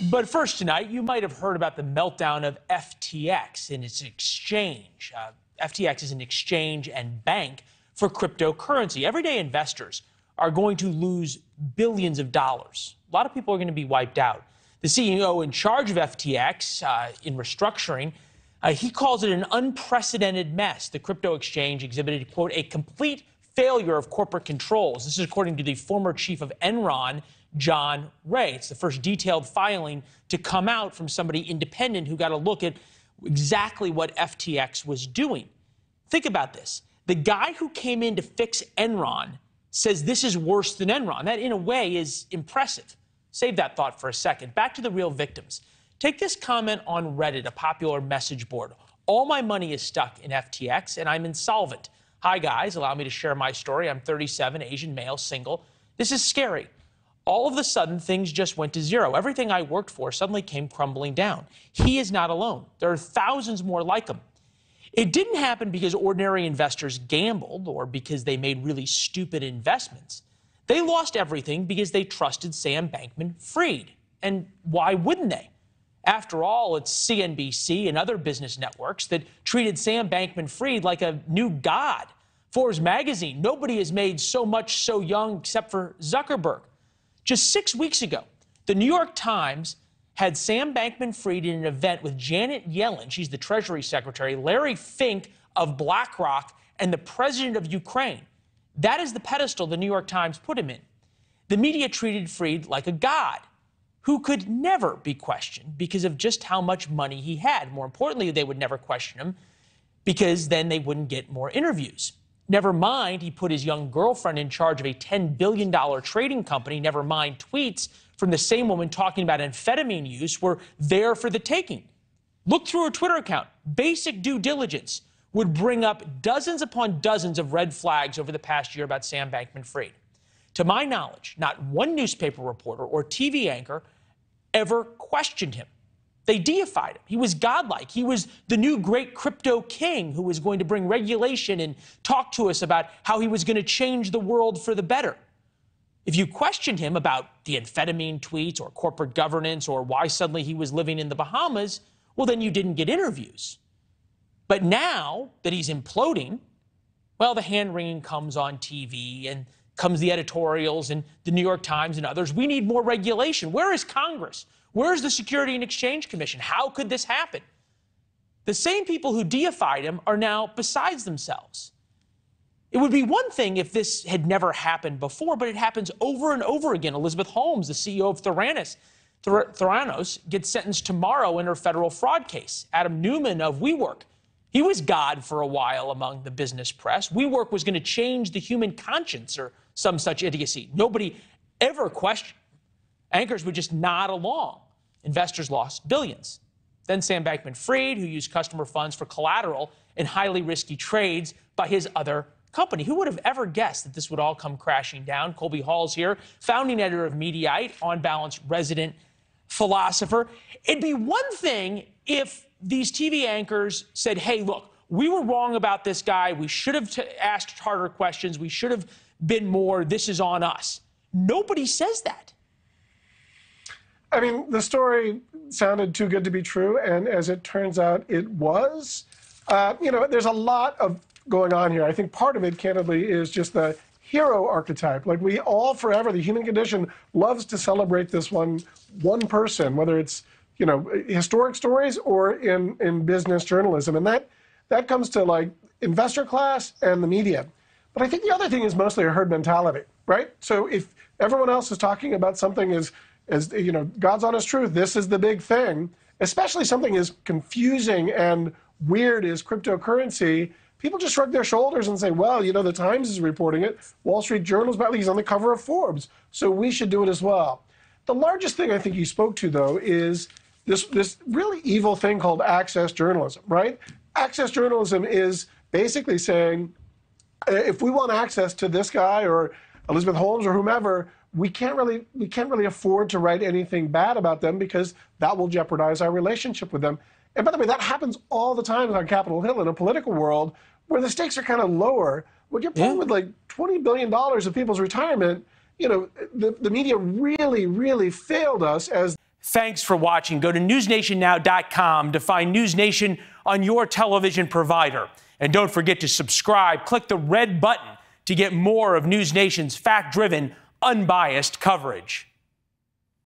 But first tonight, you might have heard about the meltdown of FTX and its exchange. FTX is an exchange and bank for cryptocurrency. Everyday investors are going to lose billions of dollars. A lot of people are going to be wiped out. The CEO in charge of FTX in restructuring, he calls it an unprecedented mess. The crypto exchange exhibited, quote, a complete failure of corporate controls. This is according to the former chief of Enron, John Ray. It's the first detailed filing to come out from somebody independent who got a look at exactly what FTX was doing. Think about this. The guy who came in to fix Enron says this is worse than Enron. That, in a way, is impressive. Save that thought for a second. Back to the real victims. Take this comment on Reddit, a popular message board. All my money is stuck in FTX, and I'm insolvent. Hi, guys. Allow me to share my story. I'm 37, Asian male, single. This is scary. All of a sudden, things just went to zero. Everything I worked for suddenly came crumbling down. He is not alone. There are thousands more like him. It didn't happen because ordinary investors gambled or because they made really stupid investments. They lost everything because they trusted Sam Bankman-Fried. And why wouldn't they? After all, it's CNBC and other business networks that treated Sam Bankman-Fried like a new god. Forbes magazine, nobody has made so much so young except for Zuckerberg. Just 6 weeks ago, the New York Times had Sam Bankman-Fried in an event with Janet Yellen, she's the Treasury Secretary, Larry Fink of BlackRock, and the president of Ukraine. That is the pedestal the New York Times put him in. The media treated Fried like a god who could never be questioned because of just how much money he had. More importantly, they would never question him because then they wouldn't get more interviews. Never mind, he put his young girlfriend in charge of a $10 billion trading company. Never mind, tweets from the same woman talking about amphetamine use were there for the taking. Look through her Twitter account. Basic due diligence would bring up dozens upon dozens of red flags over the past year about Sam Bankman-Fried. To my knowledge, not one newspaper reporter or TV anchor ever questioned him. They deified him. He was godlike. He was the new great crypto king who was going to bring regulation and talk to us about how he was going to change the world for the better. If you questioned him about the amphetamine tweets or corporate governance or why suddenly he was living in the Bahamas, well, then you didn't get interviews. But now that he's imploding, well, the hand-wringing comes on TV and comes the editorials and the New York Times and others. We need more regulation. Where is Congress? Where's the Security and Exchange Commission? How could this happen? The same people who deified him are now besides themselves. It would be one thing if this had never happened before, but it happens over and over again. Elizabeth Holmes, the CEO of Theranos, gets sentenced tomorrow in her federal fraud case. Adam Neumann of WeWork, he was God for a while among the business press. WeWork was going to change the human conscience or some such idiocy. Nobody ever questioned. Anchors would just nod along. Investors lost billions. Then Sam Bankman-Fried, who used customer funds for collateral in highly risky trades by his other company. Who would have ever guessed that this would all come crashing down? Colby Hall's here, founding editor of Mediaite, on balance resident philosopher. It'd be one thing if these TV anchors said, hey, look, we were wrong about this guy. We should have asked harder questions. We should have been more. This is on us. Nobody says that. I mean, the story sounded too good to be true, and as it turns out, it was. There's a lot of going on here. I think part of it, candidly, is just the hero archetype. Like, we all forever, the human condition loves to celebrate this one person, whether it's, historic stories or in business journalism. And that comes to, like, investor class and the media. But I think the other thing is mostly a herd mentality, right? So if everyone else is talking about something as God's honest truth, this is the big thing, especially something as confusing and weird as cryptocurrency, people just shrug their shoulders and say, well, the Times is reporting it, Wall Street Journal's about it, he's on the cover of Forbes, so we should do it as well. The largest thing I think you spoke to, though, is this really evil thing called access journalism, right? Access journalism is basically saying, if we want access to this guy or Elizabeth Holmes or whomever, we can't really afford to write anything bad about them because that will jeopardize our relationship with them. And by the way, that happens all the time on Capitol Hill in a political world where the stakes are kind of lower. When you're playing with like $20 billion of people's retirement, the media really, really failed us as Thanks for watching. Go to newsnationnow.com to find NewsNation on your television provider. And don't forget to subscribe. Click the red button to get more of NewsNation's fact-driven, unbiased coverage.